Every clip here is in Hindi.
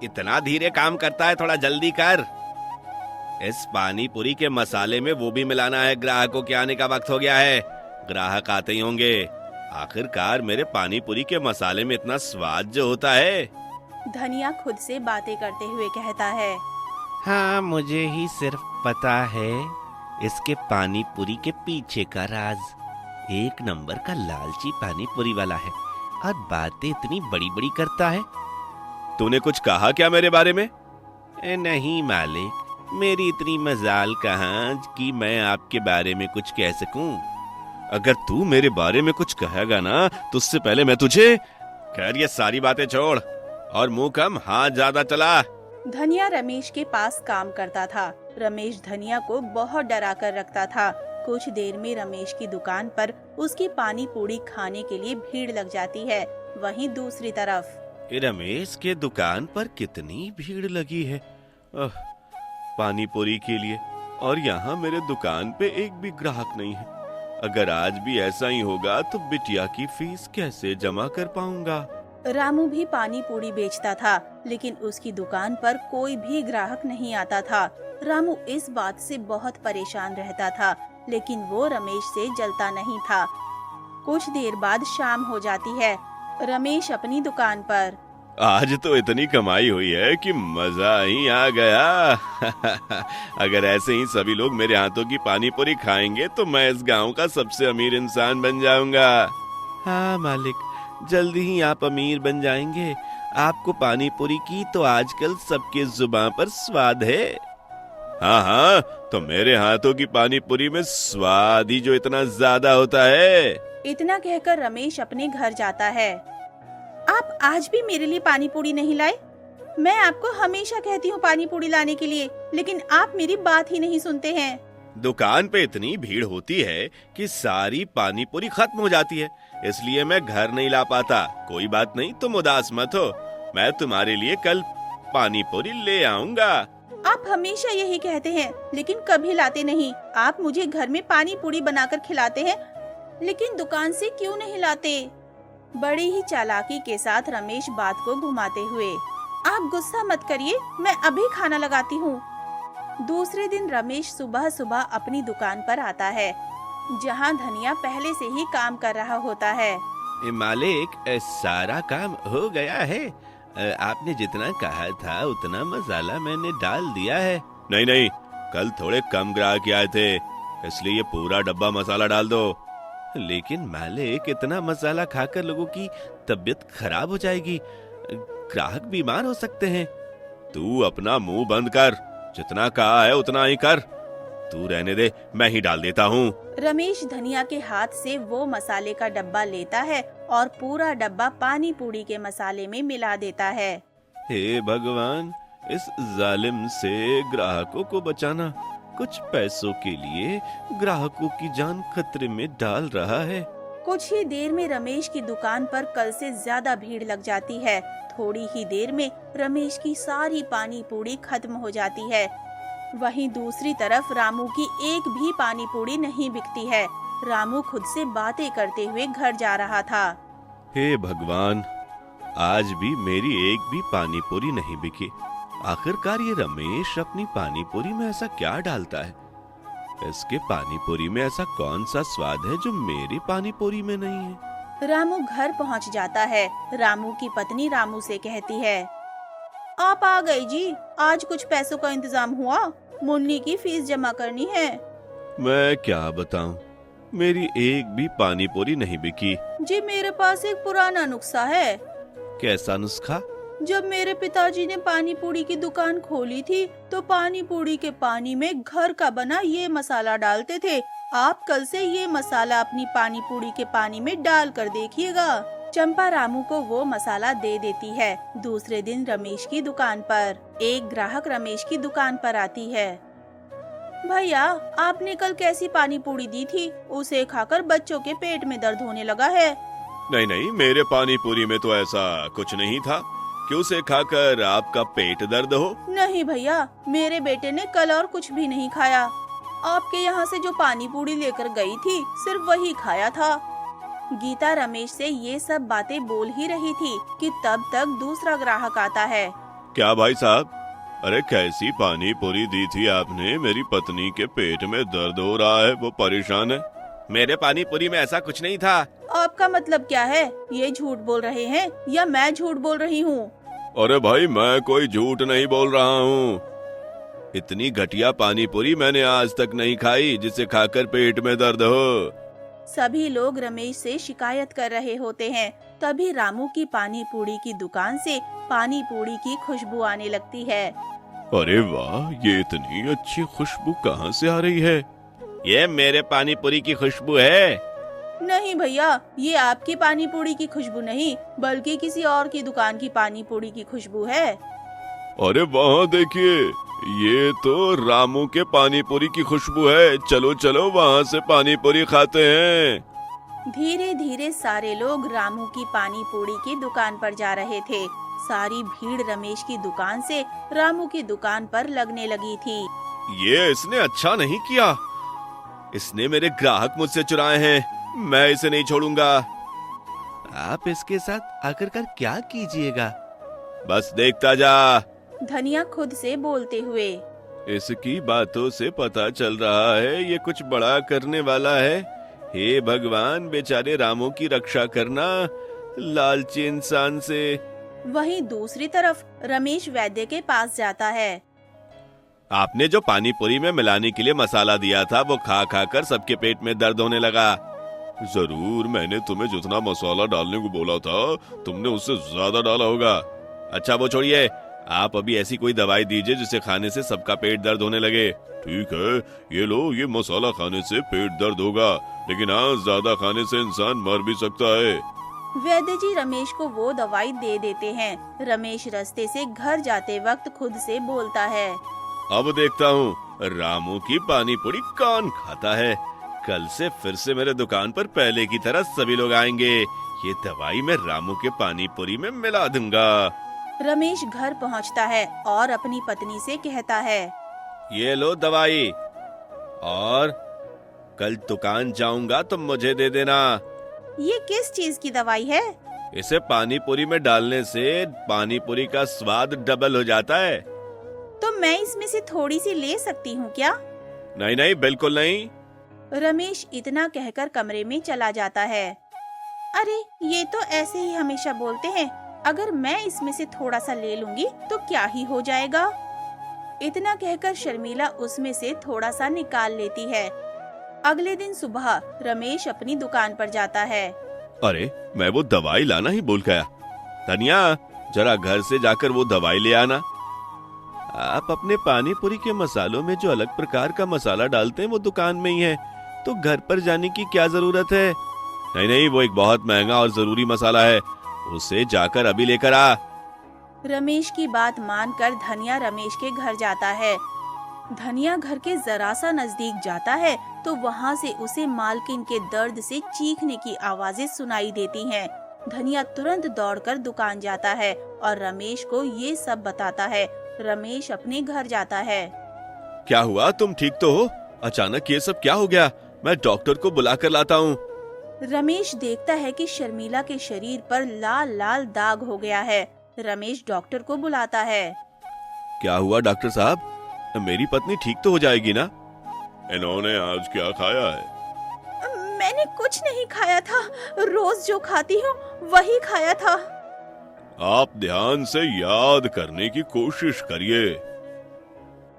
इतना धीरे काम करता है, थोड़ा जल्दी कर। इस पानी पूरी के मसाले में वो भी मिलाना है। ग्राहकों के आने का वक्त हो गया है, ग्राहक आते ही होंगे। आखिरकार मेरे पानी पूरी के मसाले में इतना स्वाद जो होता है। धनिया खुद से बातें करते हुए कहता है। हाँ, मुझे ही सिर्फ पता है इसके पानी पूरी के पीछे का राज। एक नंबर का लालची पानी पूरी वाला है और बातें इतनी बड़ी बड़ी करता है। तूने कुछ कहा क्या मेरे बारे में? नहीं मालिक, मेरी इतनी मजाल कहाँ कि मैं आपके बारे में कुछ कह सकूं। अगर तू मेरे बारे में कुछ कहेगा ना तो उससे पहले मैं तुझे। खैर, ये सारी बातें छोड़ और मुंह कम, हाथ ज्यादा चला। धनिया रमेश के पास काम करता था। रमेश धनिया को बहुत डरा कर रखता था। कुछ देर में रमेश की दुकान पर उसकी पानी पूरी खाने के लिए भीड़ लग जाती है। वहीं दूसरी तरफ रमेश के दुकान पर कितनी भीड़ लगी है पानी पूरी के लिए, और यहाँ मेरे दुकान पे एक भी ग्राहक नहीं है। अगर आज भी ऐसा ही होगा तो बिटिया की फीस कैसे जमा कर पाऊंगा। रामू भी पानी पूरी बेचता था, लेकिन उसकी दुकान पर कोई भी ग्राहक नहीं आता था। रामू इस बात से बहुत परेशान रहता था, लेकिन वो रमेश से जलता नहीं था। कुछ देर बाद शाम हो जाती है। रमेश अपनी दुकान पर। आज तो इतनी कमाई हुई है कि मजा ही आ गया। अगर ऐसे ही सभी लोग मेरे हाथों की पानी पूरी खाएंगे तो मैं इस गांव का सबसे अमीर इंसान बन जाऊंगा। हाँ मालिक, जल्दी ही आप अमीर बन जाएंगे। आपको पानी पूरी की तो आजकल सबके जुबान पर स्वाद है। हाँ हाँ, तो मेरे हाथों की पानी पूरी में स्वाद ही जो इतना ज्यादा होता है। इतना कहकर रमेश अपने घर जाता है। आप आज भी मेरे लिए पानी पूरी नहीं लाए? मैं आपको हमेशा कहती हूँ पानी पूरी लाने के लिए, लेकिन आप मेरी बात ही नहीं सुनते हैं। दुकान पे इतनी भीड़ होती है कि सारी पानी पूरी खत्म हो जाती है, इसलिए मैं घर नहीं ला पाता। कोई बात नहीं, तुम उदास मत हो, मैं तुम्हारे लिए कल पानी पूरी ले आऊंगा। आप हमेशा यही कहते हैं, लेकिन कभी लाते नहीं। आप मुझे घर में पानी पूरी बनाकर खिलाते हैं, लेकिन दुकान से क्यों नहीं लाते? बड़ी ही चालाकी के साथ रमेश बात को घुमाते हुए। आप गुस्सा मत करिए, मैं अभी खाना लगाती हूँ। दूसरे दिन रमेश सुबह सुबह अपनी दुकान पर आता है, जहाँ धनिया पहले से ही काम कर रहा होता है। मालिक, सारा काम हो गया है। आपने जितना कहा था उतना मसाला मैंने डाल दिया है। नहीं नहीं, कल थोड़े कम ग्राहक आए थे, इसलिए ये पूरा डब्बा मसाला डाल दो। लेकिन मालिक, इतना मसाला खाकर लोगों की तबीयत खराब हो जाएगी, ग्राहक बीमार हो सकते हैं। तू अपना मुंह बंद कर, जितना कहा है उतना ही कर। तू रहने दे, मैं ही डाल देता हूँ। रमेश धनिया के हाथ से वो मसाले का डब्बा लेता है और पूरा डब्बा पानी पूरी के मसाले में मिला देता है। हे भगवान, इस जालिम से ग्राहकों को बचाना कुछ पैसों के लिए ग्राहकों की जान खतरे में डाल रहा है। कुछ ही देर में रमेश की दुकान पर कल से ज्यादा भीड़ लग जाती है। थोड़ी ही देर में रमेश की सारी पानी पूरी खत्म हो जाती है। वहीं दूसरी तरफ रामू की एक भी पानी पूरी नहीं बिकती है। रामू खुद से बातें करते हुए घर जा रहा था। हे भगवान, आज भी मेरी एक भी पानी पूरी नहीं बिकी। आखिरकार ये रमेश अपनी पानी पूरी में ऐसा क्या डालता है? इसके पानी पूरी में ऐसा कौन सा स्वाद है जो मेरी पानी पूरी में नहीं है? रामू घर पहुंच जाता है। रामू की पत्नी रामू से कहती है, आप आ गए जी, आज कुछ पैसों का इंतजाम हुआ, मुन्नी की फीस जमा करनी है। मैं क्या बताऊं, मेरी एक भी पानी पूरी नहीं बिकी। जी, मेरे पास एक पुराना नुस्खा है। कैसा नुस्खा? जब मेरे पिताजी ने पानी पूरी की दुकान खोली थी, तो पानी पूरी के पानी में घर का बना ये मसाला डालते थे। आप कल से ये मसाला अपनी पानी पूरी के पानी में डाल कर देखिएगा। चंपा रामू को वो मसाला दे देती है। दूसरे दिन रमेश की दुकान पर एक ग्राहक रमेश की दुकान पर आती है। भैया, आपने कल कैसी पानी पूरी दी थी? उसे खाकर बच्चों के पेट में दर्द होने लगा है। नहीं नहीं, मेरे पानी पूरी में तो ऐसा कुछ नहीं था। क्यों उसे खाकर आपका पेट दर्द हो? नहीं भैया, मेरे बेटे ने कल और कुछ भी नहीं खाया। आपके यहाँ से जो पानी पूरी लेकर गई थी, सिर्फ वही खाया था। गीता रमेश से ये सब बातें बोल ही रही थी कि तब तक दूसरा ग्राहक आता है। क्या भाई साहब? अरे कैसी पानी पूरी दी थी आपने? मेरी पत्नी के पेट में दर्द हो रहा है, वो परेशान है। मेरे पानी पूरी में ऐसा कुछ नहीं था। आपका मतलब क्या है? ये झूठ बोल रहे हैं या मैं झूठ बोल रही हूँ? अरे भाई मैं कोई झूठ नहीं बोल रहा हूँ। इतनी घटिया पानी पूरी मैंने आज तक नहीं खाई जिसे खाकर पेट में दर्द हो। सभी लोग रमेश से शिकायत कर रहे होते हैं। तभी रामू की पानी पूरी की दुकान से पानी पूरी की खुशबू आने लगती है। अरे वाह, ये इतनी अच्छी खुशबू कहाँ से आ रही है? ये मेरे पानी पूरी की खुशबू है। नहीं भैया, ये आपकी पानी पूरी की खुशबू नहीं बल्कि किसी और की दुकान की पानी पूरी की खुशबू है। अरे वहाँ देखिए, ये तो रामू के पानी पूरी की खुशबू है। चलो चलो वहाँ से पानी पूरी खाते हैं। धीरे धीरे सारे लोग रामू की पानी पूरी की दुकान पर जा रहे थे। सारी भीड़ रमेश की दुकान से रामू की दुकान पर लगने लगी थी। ये इसने अच्छा नहीं किया। इसने मेरे ग्राहक मुझसे चुराए हैं। मैं इसे नहीं छोड़ूंगा। आप इसके साथ आकर कर क्या कीजिएगा? बस देखता जा। धनिया खुद से बोलते हुए। इसकी बातों से पता चल रहा है ये कुछ बड़ा करने वाला है। हे भगवान, बेचारे रामू की रक्षा करना लालची इंसान से। वहीं दूसरी तरफ रमेश वैद्य के पास जाता है। आपने जो पानी पूरी में मिलाने के लिए मसाला दिया था वो खा खा कर सबके पेट में दर्द होने लगा। जरूर, मैंने तुम्हें जितना मसाला डालने को बोला था तुमने उससे ज्यादा डाला होगा। अच्छा वो छोड़िए, आप अभी ऐसी कोई दवाई दीजिए जिसे खाने से सबका पेट दर्द होने लगे। ठीक है, ये लो, ये मसाला खाने से पेट दर्द होगा, लेकिन हाँ, ज्यादा खाने से इंसान मर भी सकता है। वैद्य जी रमेश को वो दवाई दे देते हैं। रमेश रास्ते से घर जाते वक्त खुद से बोलता है, अब देखता हूँ रामू की पानी पूरी कौन खाता है। कल से फिर से मेरे दुकान पर पहले की तरह सभी लोग आएंगे। ये दवाई मैं रामू के पानी पूरी में मिला दूंगा। रमेश घर पहुंचता है और अपनी पत्नी से कहता है, ये लो दवाई, और कल दुकान जाऊंगा तो मुझे दे देना। ये किस चीज की दवाई है? इसे पानी पूरी में डालने से पानी पूरी का स्वाद डबल हो जाता है। तो मैं इसमें से थोड़ी सी ले सकती हूँ क्या? नहीं नहीं, बिल्कुल नहीं। रमेश इतना कहकर कमरे में चला जाता है। अरे ये तो ऐसे ही हमेशा बोलते हैं, अगर मैं इसमें से थोड़ा सा ले लूंगी तो क्या ही हो जाएगा। इतना कहकर शर्मिला उसमें से थोड़ा सा निकाल लेती है। अगले दिन सुबह रमेश अपनी दुकान पर जाता है। अरे मैं वो दवाई लाना ही भूल गया। धनिया, जरा घर से जाकर वो दवाई ले आना। आप अपने पानी पूरी के मसालों में जो अलग प्रकार का मसाला डालते हैं वो दुकान में ही है, तो घर पर जाने की क्या जरूरत है? नहीं नहीं, वो एक बहुत महंगा और जरूरी मसाला है, उसे जाकर अभी लेकर आ। रमेश की बात मानकर धनिया रमेश के घर जाता है। धनिया घर के जरा सा नजदीक जाता है तो वहाँ से उसे मालकिन के दर्द से चीखने की आवाजें सुनाई देती हैं। धनिया तुरंत दौड़कर दुकान जाता है और रमेश को ये सब बताता है। रमेश अपने घर जाता है। क्या हुआ, तुम ठीक तो हो? अचानक ये सब क्या हो गया? मैं डॉक्टर को बुला कर लाता हूँ। रमेश देखता है कि शर्मिला के शरीर पर लाल लाल दाग हो गया है। रमेश डॉक्टर को बुलाता है। क्या हुआ डॉक्टर साहब? मेरी पत्नी ठीक तो हो जाएगी ना? इन्होंने आज क्या खाया है? मैंने कुछ नहीं खाया था, रोज जो खाती हूँ वही खाया था। आप ध्यान से याद करने की कोशिश करिए।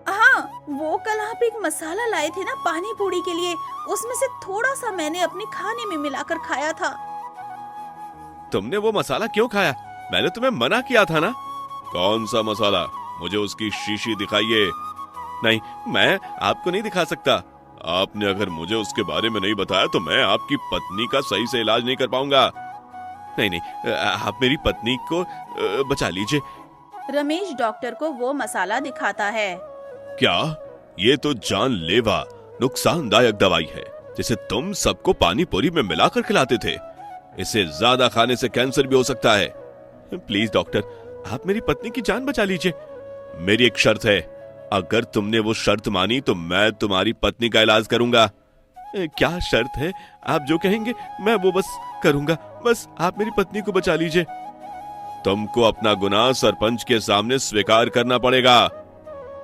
हाँ, वो कल आप एक मसाला लाए थे ना पानी पूरी के लिए, उसमें से थोड़ा सा मैंने अपने खाने में मिलाकर खाया था। तुमने वो मसाला क्यों खाया? मैंने तुम्हें मना किया था ना। कौन सा मसाला? मुझे उसकी शीशी दिखाइए। नहीं, मैं आपको नहीं दिखा सकता। आपने अगर मुझे उसके बारे में नहीं बताया तो मैं आपकी पत्नी का सही से इलाज नहीं कर पाऊंगा। नहीं नहीं, आप मेरी पत्नी को बचा लीजिए। रमेश डॉक्टर को वो मसाला दिखाता है। क्या? ये तो जानलेवा नुकसानदायक दवाई है जिसे तुम सबको पानी पूरी में मिलाकर खिलाते थे। इसे ज्यादा खाने से कैंसर भी हो सकता है। प्लीज डॉक्टर, आप मेरी पत्नी की जान बचा लीजिए। मेरी एक शर्त है, अगर तुमने वो शर्त मानी तो मैं तुम्हारी पत्नी का इलाज करूंगा। क्या शर्त है? आप जो कहेंगे मैं वो बस करूंगा। बस आप मेरी पत्नी को बचा लीजिए। तुमको अपना गुनाह सरपंच के सामने स्वीकार करना पड़ेगा।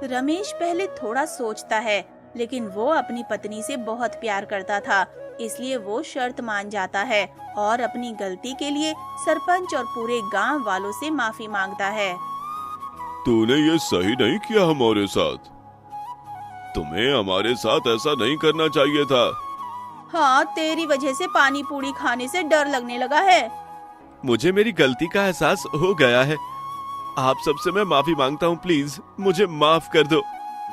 रमेश पहले थोड़ा सोचता है, लेकिन वो अपनी पत्नी से बहुत प्यार करता था, इसलिए वो शर्त मान जाता है और अपनी गलती के लिए सरपंच और पूरे गांव वालों से माफी मांगता है। तूने ये सही नहीं किया हमारे साथ। तुम्हें हमारे साथ ऐसा नहीं करना चाहिए था। हाँ, तेरी वजह से पानी पूरी खाने से डर लगने लगा है। मुझे मेरी गलती का एहसास हो गया है। आप सबसे मैं माफी मांगता हूँ, प्लीज मुझे माफ कर दो।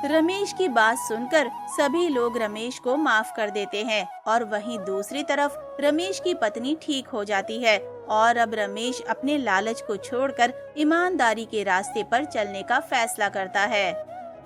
रमेश की बात सुनकर सभी लोग रमेश को माफ कर देते हैं और वहीं दूसरी तरफ रमेश की पत्नी ठीक हो जाती है और अब रमेश अपने लालच को छोड़कर ईमानदारी के रास्ते पर चलने का फैसला करता है।